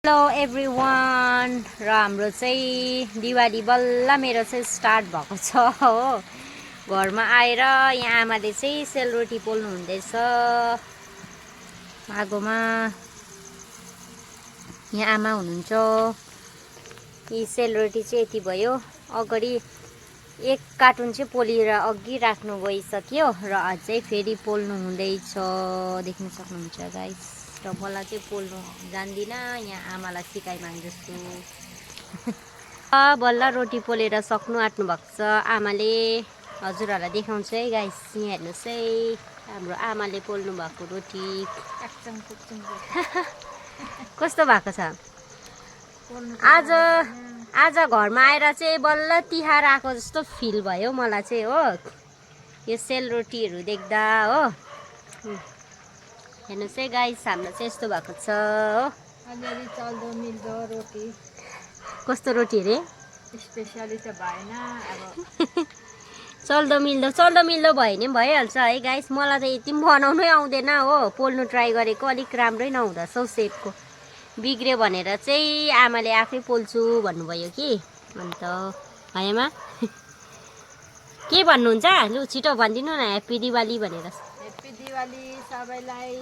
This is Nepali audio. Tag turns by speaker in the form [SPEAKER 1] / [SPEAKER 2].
[SPEAKER 1] हेलो एभ्रिवान र हाम्रो चाहिँ दिवाली बल्ल मेरो चाहिँ स्टार्ट भएको छ हो। घरमा आएर यहाँ आमाले चाहिँ सेलरोटी पोल्नु हुँदैछ आगोमा। यहाँ आमा हुनुहुन्छ। यी सेलरोटी चाहिँ यति भयो। अगाडि एक कार्टुन चाहिँ पोलेर अघि राख्नु गइसक्यो र अझै फेरि पोल्नु हुँदैछ, देख्न सक्नुहुन्छ गाइस। र मलाई चाहिँ पोल्नु जान्दिनँ, यहाँ आमालाई सिकाइ माग्दैछु। बल्ल रोटी पोलेर सक्नु आँट्नु भएको छ आमाले। हजुरहरूलाई देखाउँछु है गाइस, यहाँ हेर्नुहोस् है हाम्रो आमाले पोल्नु भएको रोटी कस्तो भएको छ। आज घरमा आएर चाहिँ बल्ल तिहार आएको जस्तो फिल भयो मलाई चाहिँ हो, यो सेलरोटीहरू देख्दा हो। हेर्नुहोस् है गाइस, हाम्रो चाहिँ यस्तो भएको छ हो।
[SPEAKER 2] अलिअलि चल्दो मिल्दो रोटी।
[SPEAKER 1] कस्तो रोटी रे?
[SPEAKER 2] स्पेसली त भएन अब।
[SPEAKER 1] चल्दो मिल्दो भयो भने पनि भइहाल्छ है गाइस। मलाई त यति पनि बनाउनै आउँदैन हो, पोल्नु ट्राई गरेको अलिक राम्रै नहुँदो रहेछ हौ सेपको। बिग्रियो भनेर चाहिँ आमाले आफै पोल्छु भन्नुभयो कि। अन्त आमा के भन्नुहुन्छ? लु छिटो भनिदिनु न, ह्याप्पी दिवाली भनेर।
[SPEAKER 2] ह्याप्पी दिवाली सबैलाई।